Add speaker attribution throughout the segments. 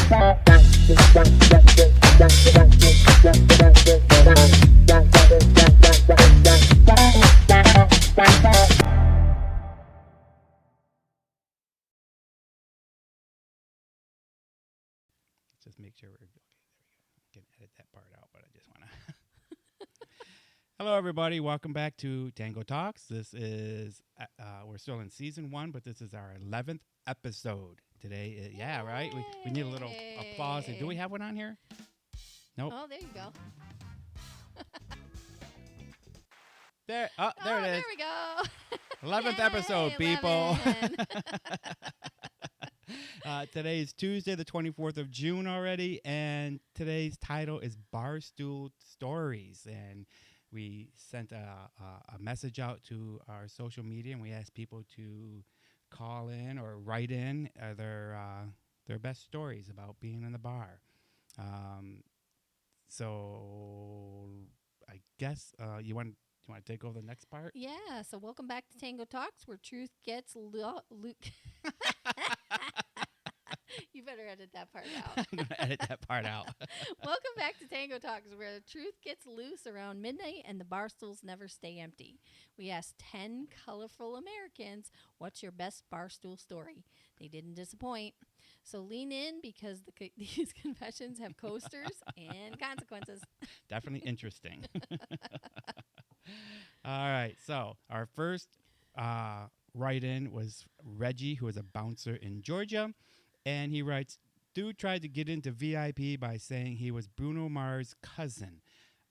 Speaker 1: Just make sure we're okay. There we go. Can edit that part out, but I just want to. Hello, everybody. Welcome back to Tango Talks. This is we're still in season 1, but this is our 11th episode today. Yeah, right. We need a little applause. Do we have one on here? Nope.
Speaker 2: Oh, there you go.
Speaker 1: There. Oh, there it is.
Speaker 2: There we go.
Speaker 1: 11th
Speaker 2: Yay,
Speaker 1: episode, people.
Speaker 2: 11.
Speaker 1: Today is Tuesday, the 24th of June already, and today's title is Barstool Stories. And we sent a message out to our social media, and we asked people to call in or write in their best stories about being in the bar. So I guess you want to take over the next part?
Speaker 2: Yeah, so welcome back to Tango Talks, where truth gets You better edit that part out.
Speaker 1: I'm going to edit that part out.
Speaker 2: Welcome back to Tango Talks, where the truth gets loose around midnight and the bar stools never stay empty. We asked 10 colorful Americans, what's your best barstool story? They didn't disappoint. So lean in because these confessions have coasters and consequences.
Speaker 1: Definitely interesting. All right, so our first write-in was Reggie, who is a bouncer in Georgia. And he writes, dude tried to get into VIP by saying he was Bruno Mars' cousin.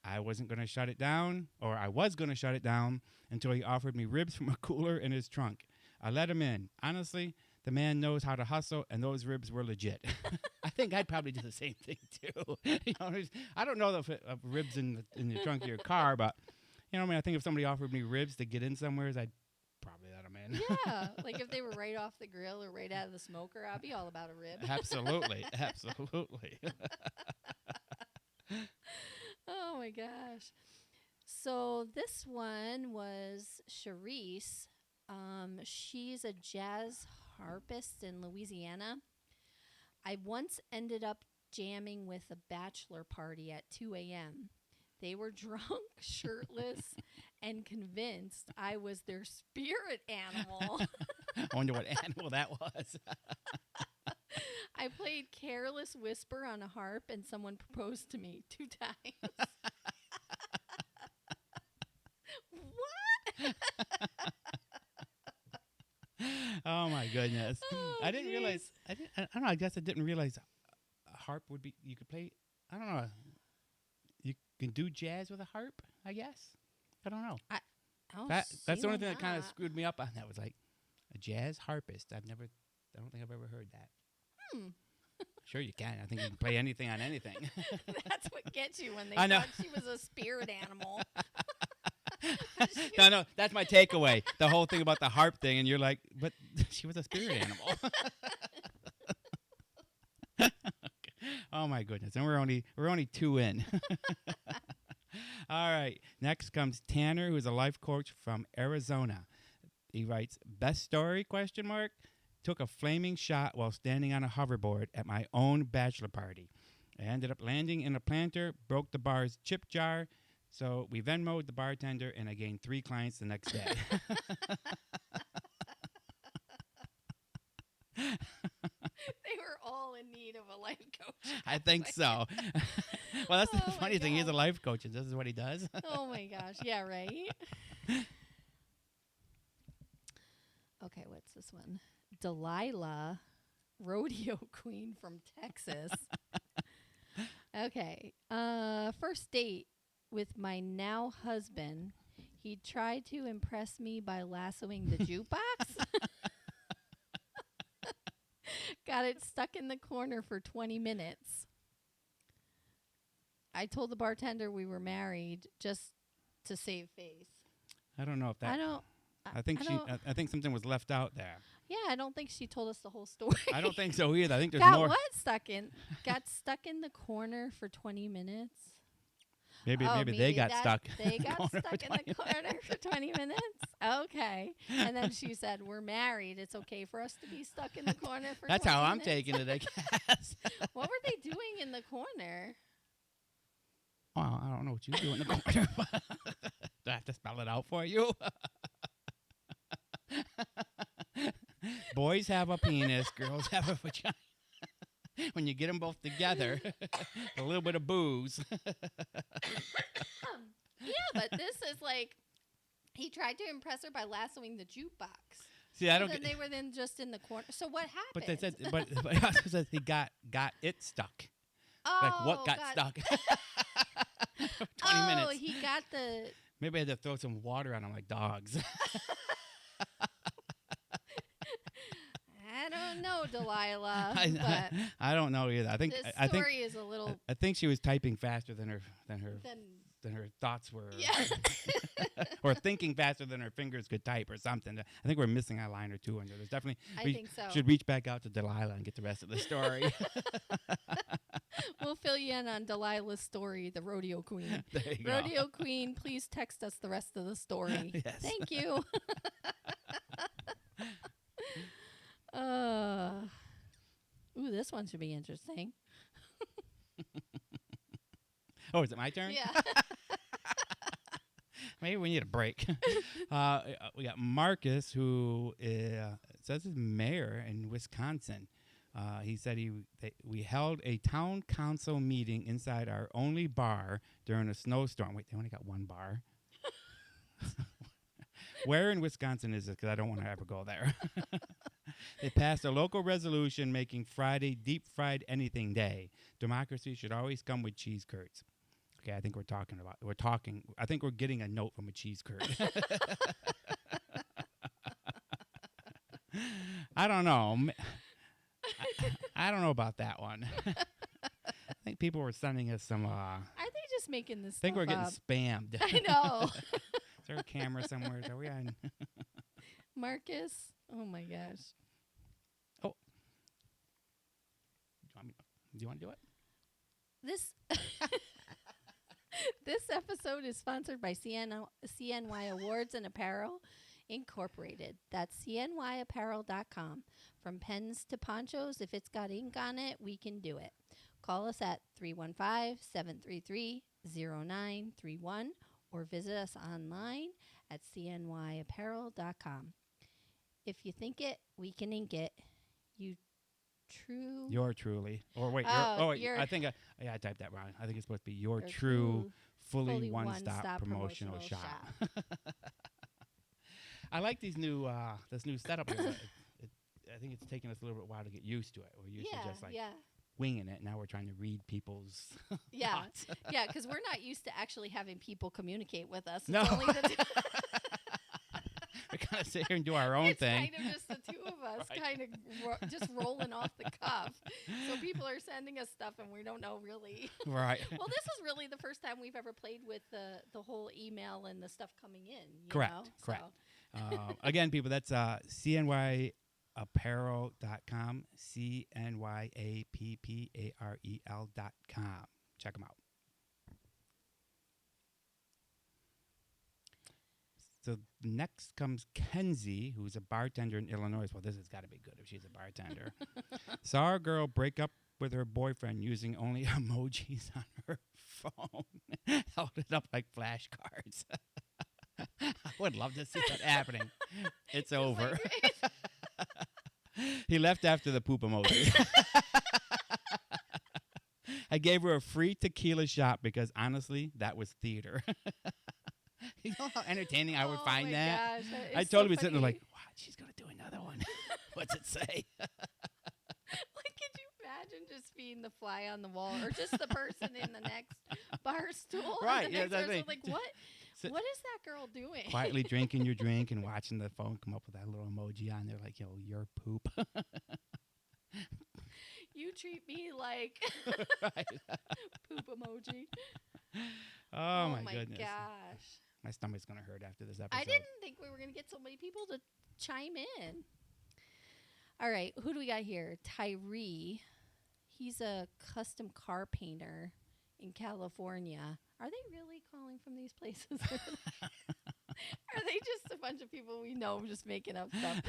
Speaker 1: I wasn't going to shut it down, or I was going to shut it down until he offered me ribs from a cooler in his trunk. I let him in. Honestly, the man knows how to hustle, and those ribs were legit. I think I'd probably do the same thing, too. I don't know if ribs in the trunk of your car, but, I think if somebody offered me ribs to get in somewhere, I'd probably let them in.
Speaker 2: Yeah, like if they were right off the grill or right out of the smoker, I'd be all about a rib.
Speaker 1: Absolutely, absolutely.
Speaker 2: Oh my gosh. So this one was Charisse. She's a jazz harpist in Louisiana. I once ended up jamming with a bachelor party at 2 a.m. They were drunk, shirtless, and convinced I was their spirit animal.
Speaker 1: I wonder what animal that was.
Speaker 2: I played Careless Whisper on a harp, and someone proposed to me 2 times. What?
Speaker 1: Oh, my goodness.
Speaker 2: Oh,
Speaker 1: I didn't realize. I don't know. I guess I didn't realize a harp would be, you could play, I don't know. You can do jazz with a harp, I guess. I don't know. That's the only thing that kind of screwed me up on that was like a jazz harpist. I don't think I've ever heard that. Sure you can. I think you can play anything on anything.
Speaker 2: That's what gets you when they
Speaker 1: I know.
Speaker 2: thought she was a spirit animal.
Speaker 1: No, that's my takeaway. The whole thing about the harp thing, and you're like, but she was a spirit animal. Oh my goodness! And we're only 2 in. All right. Next comes Tanner, who is a life coach from Arizona. He writes, "Best story? ? Took a flaming shot while standing on a hoverboard at my own bachelor party. I ended up landing in a planter, broke the bar's chip jar, so we Venmo'd the bartender, and I gained 3 clients the next day."
Speaker 2: They were all in need of a life coach.
Speaker 1: I think so. Well, that's the
Speaker 2: Oh, my
Speaker 1: funny thing. He's a
Speaker 2: God.
Speaker 1: life coach, and this is what he does.
Speaker 2: Oh my gosh. Yeah, right? Okay, what's this one? Delilah, rodeo queen from Texas. Okay. First date with my now husband. He tried to impress me by lassoing the jukebox. Got it stuck in the corner for 20 minutes. I told the bartender we were married just to save face.
Speaker 1: I don't know if that. I think something was left out there.
Speaker 2: Yeah, I don't think she told us the whole story.
Speaker 1: I don't think so either. I think there's
Speaker 2: Got
Speaker 1: more.
Speaker 2: what stuck in? Got stuck in the corner for 20 minutes.
Speaker 1: Maybe they got stuck.
Speaker 2: They got stuck in the corner for 20 minutes. Okay. And then she said, "We're married. It's okay for us to be stuck in the corner for."
Speaker 1: That's
Speaker 2: 20
Speaker 1: how I'm
Speaker 2: minutes.
Speaker 1: taking it, I guess.
Speaker 2: What were
Speaker 1: don't know what you do in the corner. Do I have to spell it out for you? Boys have a penis, girls have a vagina. When you get them both together, a little bit of booze.
Speaker 2: Yeah, but this is like he tried to impress her by lassoing the jukebox.
Speaker 1: See, I
Speaker 2: So
Speaker 1: don't.
Speaker 2: then they were then just in the corner. So what happened?
Speaker 1: But they said, but it also says he got it stuck.
Speaker 2: oh,
Speaker 1: Like what got
Speaker 2: God.
Speaker 1: stuck? 20
Speaker 2: oh,
Speaker 1: minutes.
Speaker 2: he got the.
Speaker 1: Maybe I had to throw some water on him like dogs.
Speaker 2: I don't know, Delilah.
Speaker 1: I,
Speaker 2: but
Speaker 1: I don't know either. I think
Speaker 2: this
Speaker 1: I think
Speaker 2: story is a little.
Speaker 1: I think she was typing faster than her
Speaker 2: Then,
Speaker 1: thoughts were,
Speaker 2: yeah.
Speaker 1: or thinking faster than her fingers could type or something. I think we're missing a line or two under. There's definitely.
Speaker 2: I
Speaker 1: we
Speaker 2: think so.
Speaker 1: should reach back out to Delilah and get the rest of the story.
Speaker 2: We'll fill you in on Delilah's story, the rodeo queen.
Speaker 1: There you go.
Speaker 2: Rodeo queen, please text us the rest of the story.
Speaker 1: Yes.
Speaker 2: Thank you. Ooh, this one should be interesting.
Speaker 1: Oh, is it my turn?
Speaker 2: Yeah.
Speaker 1: Maybe we need a break. We got Marcus, who says he's mayor in Wisconsin. He said we held a town council meeting inside our only bar during a snowstorm. Wait, they only got one bar? Where in Wisconsin is it? Because I don't want to ever go there. They passed a local resolution making Friday deep fried anything day. Democracy should always come with cheese curds. Okay, I think I think we're getting a note from a cheese curd. I don't know. I don't know about that one. I think people were sending us some.
Speaker 2: Are they just making this
Speaker 1: I think
Speaker 2: stuff
Speaker 1: we're getting
Speaker 2: up?
Speaker 1: spammed.
Speaker 2: I know.
Speaker 1: Is there a camera somewhere? Are we on?
Speaker 2: Marcus? Oh, my gosh.
Speaker 1: Do you want to do it?
Speaker 2: This this episode is sponsored by CNY Awards and Apparel Incorporated. That's cnyapparel.com. From pens to ponchos, if it's got ink on it, we can do it. Call us at 315-733-0931 or visit us online at cnyapparel.com. If you think it, we can ink it.
Speaker 1: You're truly. Or wait, I think I typed that wrong. I think it's supposed to be your true, fully one-stop promotional shop. I like these new this new setup here. I think it's taken us a little bit while to get used to it. We're used to just winging it. Now we're trying to read people's thoughts.
Speaker 2: Yeah, because we're not used to actually having people communicate with us. It's
Speaker 1: No.
Speaker 2: only the
Speaker 1: We kind of sit here and do our own
Speaker 2: it's
Speaker 1: thing.
Speaker 2: kind of just the two of us,
Speaker 1: Right.
Speaker 2: kind of just rolling off the cuff. So people are sending us stuff, and we don't know really.
Speaker 1: Right.
Speaker 2: Well, this is really the first time we've ever played with the whole email and the stuff coming in. You
Speaker 1: Correct.
Speaker 2: know?
Speaker 1: Correct.
Speaker 2: So.
Speaker 1: Again, people, that's cnyapparel.com, cnyapparel.com. Check them out. So next comes Kenzie, who's a bartender in Illinois. Well, this has got to be good if she's a bartender. Saw a girl break up with her boyfriend using only emojis on her phone. Held it up like flashcards. I would love to see that happening. It's over. He left after the poop emoji. I gave her a free tequila shot because, honestly, that was theater. You know how entertaining I would find that?
Speaker 2: Gosh,
Speaker 1: I totally be sitting there like, wow, she's going to do another one. What's it say?
Speaker 2: Like, could you imagine just being the fly on the wall or just the person in the next bar stool?
Speaker 1: Right,
Speaker 2: The
Speaker 1: yeah,
Speaker 2: next
Speaker 1: that's
Speaker 2: person,
Speaker 1: it.
Speaker 2: like, what is that girl doing?
Speaker 1: Quietly drinking your drink and watching the phone come up with that little emoji on there like, yo, your poop.
Speaker 2: You treat me like
Speaker 1: Right.
Speaker 2: poop emoji.
Speaker 1: Oh, my goodness.
Speaker 2: Gosh.
Speaker 1: My stomach's going to hurt after this episode.
Speaker 2: I didn't think we were going to get so many people to chime in. All right, who do we got here? Tyree. He's a custom car painter in California. Are they really calling from these places? Are Are they just a bunch of people we know just making up stuff?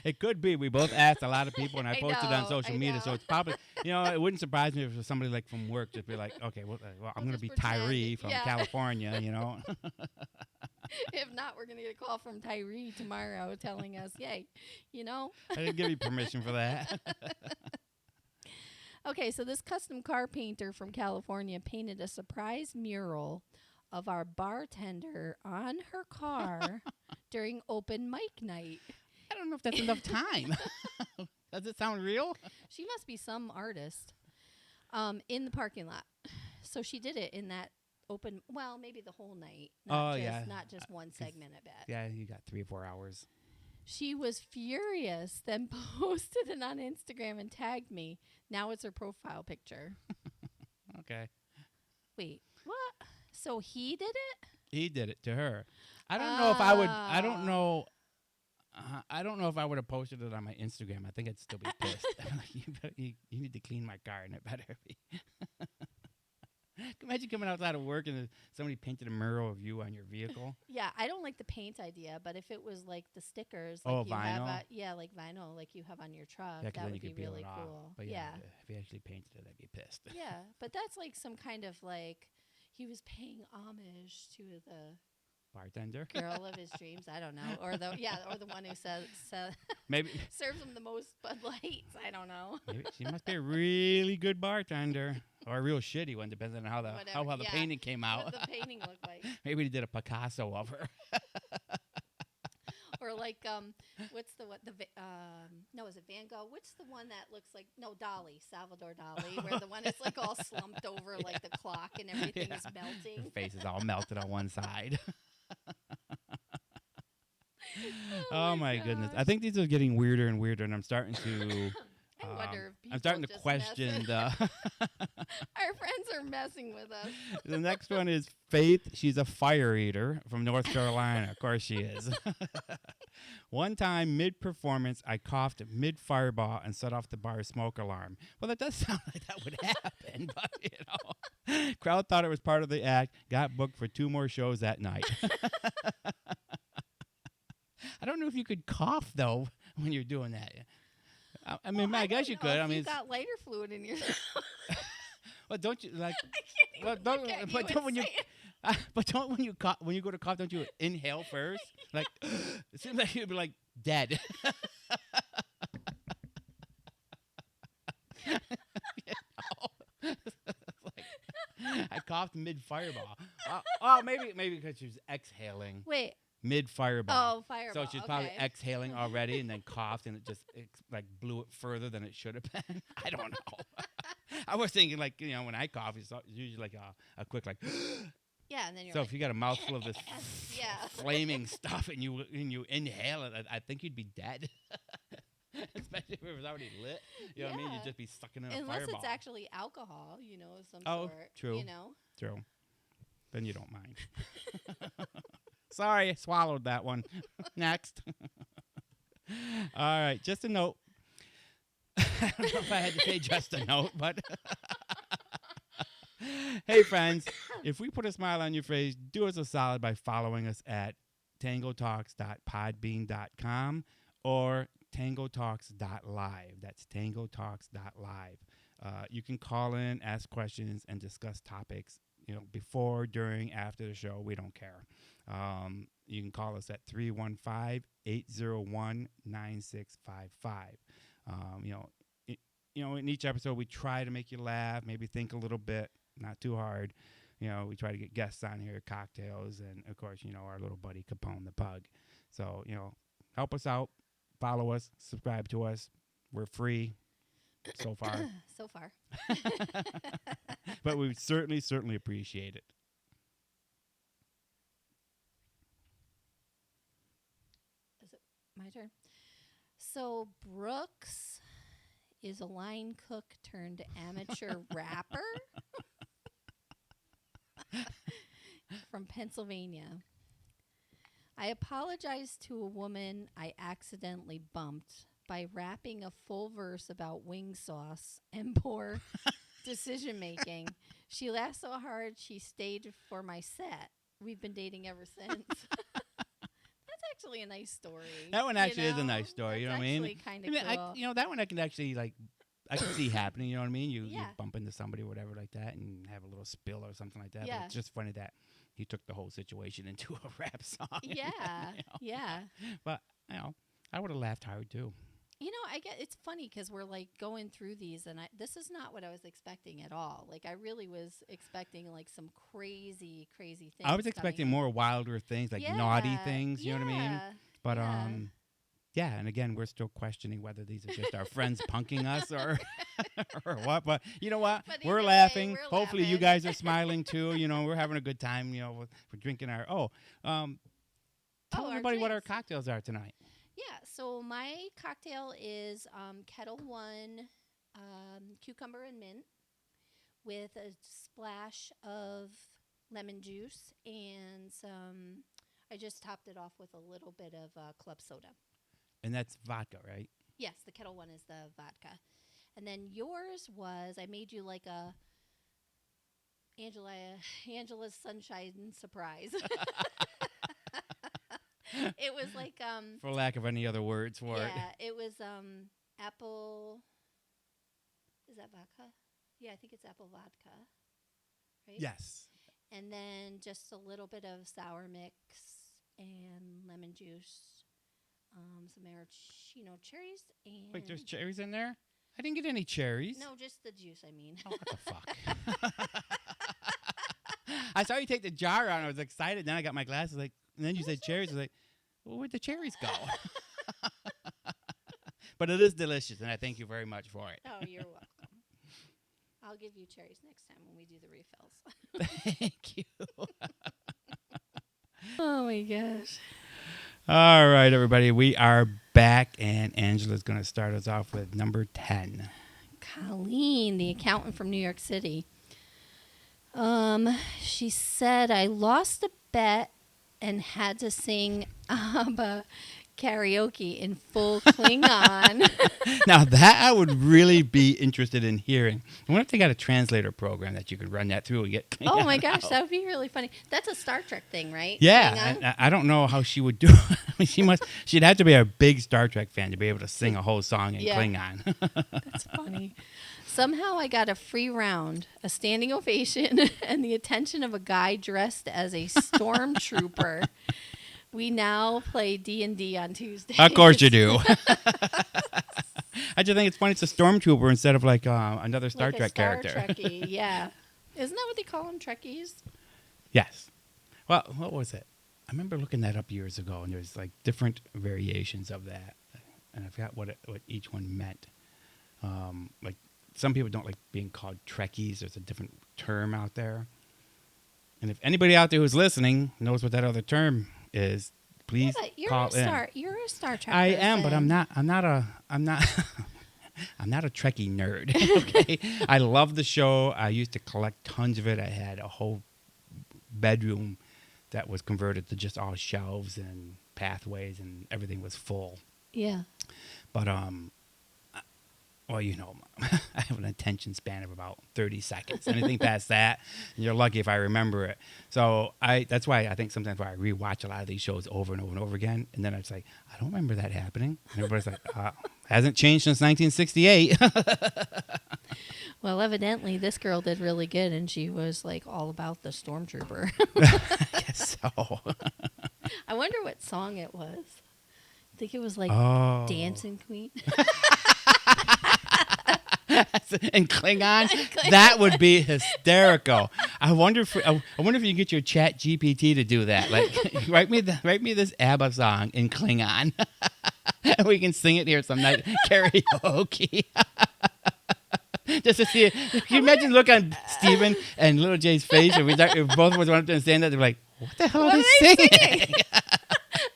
Speaker 1: It could be. We both asked a lot of people, and I posted on
Speaker 2: know,
Speaker 1: social
Speaker 2: I
Speaker 1: media, so
Speaker 2: know.
Speaker 1: it's probably, it wouldn't surprise me if it was somebody like from work, just be like, okay, well, I'm
Speaker 2: We'll
Speaker 1: going to
Speaker 2: just
Speaker 1: be
Speaker 2: pretend.
Speaker 1: Tyree from
Speaker 2: Yeah.
Speaker 1: California,
Speaker 2: If not, we're going to get a call from Tyree tomorrow telling us, yay,
Speaker 1: I didn't give you permission for that.
Speaker 2: Okay, so this custom car painter from California painted a surprise mural of our bartender on her car during open mic night.
Speaker 1: I don't know if that's enough time. Does it sound real?
Speaker 2: She must be some artist in the parking lot. So she did it in that open, well, maybe the whole night. Not just one segment, I bet.
Speaker 1: Yeah, you got 3 or 4 hours.
Speaker 2: She was furious, then posted it on Instagram and tagged me. Now it's her profile picture.
Speaker 1: Okay.
Speaker 2: Wait, what? So he did it?
Speaker 1: He did it to her. I don't know if I would. I don't know. I don't know if I would have posted it on my Instagram. I think I'd still be pissed. you need to clean my car, and it better be. Imagine coming outside of work and somebody painted a mural of you on your vehicle.
Speaker 2: Yeah, I don't like the paint idea, but if it was like the stickers,
Speaker 1: Oh,
Speaker 2: like you
Speaker 1: vinyl?
Speaker 2: have, like vinyl, like you have on your truck,
Speaker 1: Yeah, 'cause
Speaker 2: that
Speaker 1: then
Speaker 2: would
Speaker 1: you
Speaker 2: be
Speaker 1: could peel
Speaker 2: really
Speaker 1: it off.
Speaker 2: cool.
Speaker 1: But
Speaker 2: Yeah,
Speaker 1: if he actually painted it, I'd be pissed.
Speaker 2: yeah, but that's like some kind of like he was paying homage to the
Speaker 1: Bartender.
Speaker 2: girl of his dreams. I don't know, or the one who says
Speaker 1: Maybe
Speaker 2: serves him the most Bud Lights. I don't know.
Speaker 1: maybe she must be a really good bartender or a real shitty one, depending on how the
Speaker 2: Whatever,
Speaker 1: painting came out.
Speaker 2: What the painting looked like.
Speaker 1: Maybe he did a Picasso of her.
Speaker 2: Or like what's no, is it Van Gogh? What's the one that looks like Dali, Salvador Dali, where the one is like all slumped over like the clock and everything is melting.
Speaker 1: Her face is all melted on one side. Oh my goodness! I think these are getting weirder and weirder, and I'm starting to.
Speaker 2: I wonder if people
Speaker 1: I'm starting to
Speaker 2: just
Speaker 1: question the.
Speaker 2: Our friends are messing with us.
Speaker 1: The next one is Faith. She's a fire eater from North Carolina. Of course she is. One time, mid-performance, I coughed mid-fireball and set off the bar's smoke alarm. Well, that does sound like that would happen, but, crowd thought it was part of the act, got booked for 2 more shows that night. I don't know if you could cough, though, when you're doing that. I mean, I guess you could. I mean,
Speaker 2: you got lighter fluid in your.
Speaker 1: Well, don't you like?
Speaker 2: I can't even look at you and
Speaker 1: when you,
Speaker 2: say it.
Speaker 1: but don't when you cough, when you go to cough, don't you inhale first? Like, it seems like you'd be like dead. I coughed mid fireball. Maybe because she was exhaling.
Speaker 2: Wait.
Speaker 1: Mid fireball.
Speaker 2: Oh, fireball.
Speaker 1: So she's probably
Speaker 2: okay.
Speaker 1: exhaling already, and then coughed, and it just like blew it further than it should have been. I don't know. I was thinking like when I cough, it's usually like a quick like.
Speaker 2: Yeah, and then you're
Speaker 1: So
Speaker 2: like,
Speaker 1: if you got a mouthful of this
Speaker 2: yeah.
Speaker 1: flaming stuff and you inhale it, I think you'd be dead. Especially if it was already lit. You know what I mean? You'd just be sucking in a
Speaker 2: Unless
Speaker 1: fireball.
Speaker 2: it's actually alcohol, of some
Speaker 1: Oh,
Speaker 2: sort.
Speaker 1: true.
Speaker 2: True.
Speaker 1: Then you don't mind. Sorry, I swallowed that one. Next. All right, just a note. I don't know if I had to say just a note, but hey, friends, if we put a smile on your face, do us a solid by following us at tangotalks.podbean.com or tangotalks.live. That's tangotalks.live. You can call in, ask questions, and discuss topics, before, during, after the show. We don't care. You can call us at 315-801-9655. In each episode, we try to make you laugh, maybe think a little bit, not too hard. We try to get guests on here, cocktails, and, of course, our little buddy Capone the Pug. So, help us out, follow us, subscribe to us. We're free so far.
Speaker 2: So far.
Speaker 1: But we certainly appreciate it.
Speaker 2: Is it my turn? So Brooks is a line cook turned amateur rapper from Pennsylvania. I apologized to a woman I accidentally bumped by rapping a full verse about wing sauce and poor decision making. She laughed so hard she stayed for my set. We've been dating ever since. actually a nice story.
Speaker 1: That one actually is a nice story. You know what I mean?
Speaker 2: Kind of cool.
Speaker 1: That one I can actually I can see happening. You know what I mean? You
Speaker 2: Yeah.
Speaker 1: bump into somebody or whatever like that, and have a little spill or something like that.
Speaker 2: Yeah.
Speaker 1: But it's just funny that he took the whole situation into a rap song.
Speaker 2: Yeah. Yeah.
Speaker 1: But I would have laughed hard too.
Speaker 2: I get it's funny because we're like going through these, and this is not what I was expecting at all. Like I really was expecting like some crazy, crazy things.
Speaker 1: I was expecting more wilder things, like naughty things. You know what I mean? But yeah, and again, we're still questioning whether these are just our friends punking us or or what. But you know what? We're laughing. Hopefully, you guys are smiling too. We're having a good time. We're drinking our tell everybody what our cocktails are tonight.
Speaker 2: Yeah, so my cocktail is Kettle One cucumber and mint with a splash of lemon juice and some. I just topped it off with a little bit of club soda.
Speaker 1: And that's vodka, right?
Speaker 2: Yes, the Kettle One is the vodka. And then yours was, I made you like a Angela's Sunshine surprise. It was like
Speaker 1: for lack of any other words for it.
Speaker 2: Yeah, it was apple. Is that vodka? Yeah, I think it's apple vodka. Right?
Speaker 1: Yes.
Speaker 2: And then just a little bit of sour mix and lemon juice, some maraschino cherries, and
Speaker 1: wait, there's cherries in there? I didn't get any cherries.
Speaker 2: No, just the juice. I mean.
Speaker 1: Oh, what the fuck? I saw you take the jar out. I was excited. Then I got my glasses. And then you said cherries. I was like, well, where'd the cherries go? But it is delicious, and I thank you very much for it.
Speaker 2: Oh, you're welcome. I'll give you cherries next time when we do the refills.
Speaker 1: Thank you.
Speaker 2: Oh, my gosh.
Speaker 1: All right, everybody. We are back, and Angela's going to start us off with number 10.
Speaker 2: Colleen, the accountant from New York City. She said, I lost a bet and had to sing ABBA karaoke in full Klingon.
Speaker 1: Now, that I would really be interested in hearing. I wonder if they got a translator program that you could run that through and get Klingon.
Speaker 2: Oh, my gosh, that would be really funny. That's a Star Trek thing, right?
Speaker 1: Yeah, I don't know how she would do it. I mean, she'd have to be a big Star Trek fan to be able to sing a whole song in Klingon.
Speaker 2: That's funny. Somehow I got a free round, a standing ovation, and the attention of a guy dressed as a stormtrooper. We now play D&D on Tuesdays.
Speaker 1: Of course you do. I just think it's funny. It's a stormtrooper instead of like another Star Trek character.
Speaker 2: Trekkie, yeah. Isn't that what they call them, Trekkies?
Speaker 1: Yes. Well, what was it? I remember looking that up years ago, and there's like different variations of that, and I forgot what each one meant. Like some people don't like being called Trekkies. There's a different term out there, and if anybody out there who's listening knows what that other term is, please call in.
Speaker 2: You're a Star Trek.
Speaker 1: I am, but I'm not a Trekkie nerd. Okay, I love the show. I used to collect tons of it. I had a whole bedroom that was converted to just all shelves and pathways, and everything was full.
Speaker 2: Yeah.
Speaker 1: But well, I have an attention span of about 30 seconds. Anything past that, and you're lucky if I remember it. So that's why I think sometimes I rewatch a lot of these shows over and over and over again, and then I was like, I don't remember that happening. And everybody's like, hasn't changed since 1968.
Speaker 2: Well, evidently this girl did really good, and she was like all about the stormtrooper.
Speaker 1: I guess so.
Speaker 2: I wonder what song it was. I think it was like Dancing Queen.
Speaker 1: In Klingon, that would be hysterical. I wonder if you can get your Chat GPT to do that. Like, write me this ABBA song in Klingon, and we can sing it here some night karaoke. Just to see it. Can you imagine look on Steven and Little Jay's face if both of us went up there and stand there, they're like, what the hell are they singing?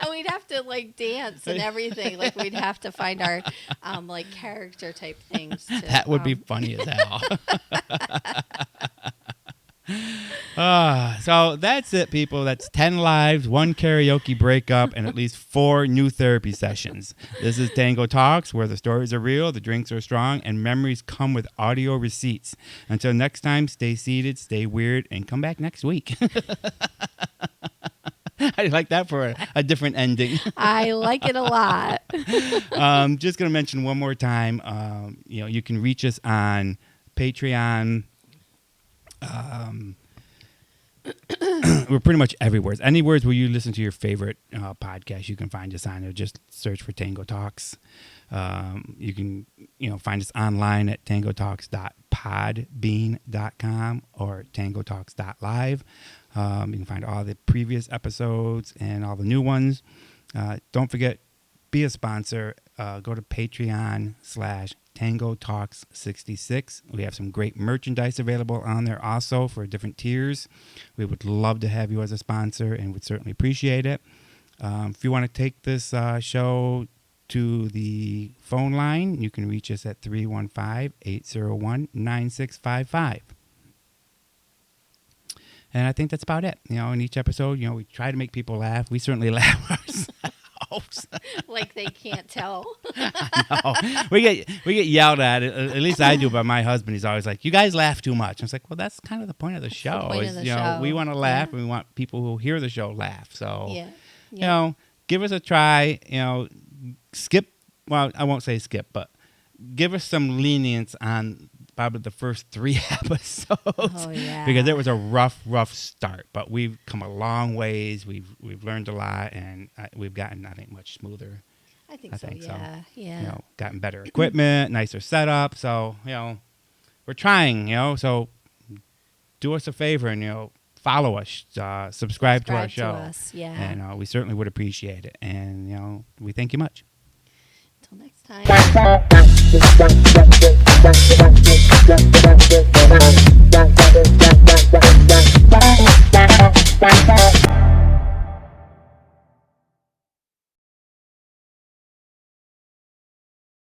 Speaker 2: And we'd have to like dance and everything. Like we'd have to find our like character type things.
Speaker 1: That would be funny as hell. So that's it, people. That's 10 lives, 1 karaoke breakup, and at least 4 new therapy sessions. This is Tango Talks, where the stories are real, the drinks are strong, and memories come with audio receipts. Until next time, stay seated, stay weird, and come back next week. I like that for a different ending.
Speaker 2: I like it a lot.
Speaker 1: Just going to mention one more time, you can reach us on Patreon. We're pretty much everywhere. Anywhere where you listen to your favorite podcast, you can find us on there. Just search for Tango Talks. You can find us online at tangotalks.podbean.com or tangotalks.live. You can find all the previous episodes and all the new ones. Don't forget, be a sponsor. Go to Patreon/Tango Talks 66. We have some great merchandise available on there also for different tiers. We would love to have you as a sponsor and would certainly appreciate it. If you want to take this show to the phone line, you can reach us at 315-801-9655. And I think that's about it. In each episode, we try to make people laugh. We certainly laugh ourselves.
Speaker 2: Like they can't tell.
Speaker 1: No, we get yelled at. At least I do by my husband. He's always like, "You guys laugh too much." I was like, "Well, that's kind of the point of the show.
Speaker 2: The point of the show.
Speaker 1: We want to laugh, and we want people who hear the show laugh. So,
Speaker 2: yeah.
Speaker 1: Give us a try. Skip. Well, I won't say skip, but give us some lenience on probably the first 3 episodes.
Speaker 2: Oh, yeah.
Speaker 1: Because it was a rough start, but we've come a long ways. We've learned a lot, and we've gotten, I think, much smoother.
Speaker 2: I think so. Yeah.
Speaker 1: Gotten better equipment, nicer setup. So, we're trying, so do us a favor and, follow us, subscribe to our show.
Speaker 2: To us, yeah.
Speaker 1: And we certainly would appreciate it. And, we thank you much.
Speaker 2: Until next time.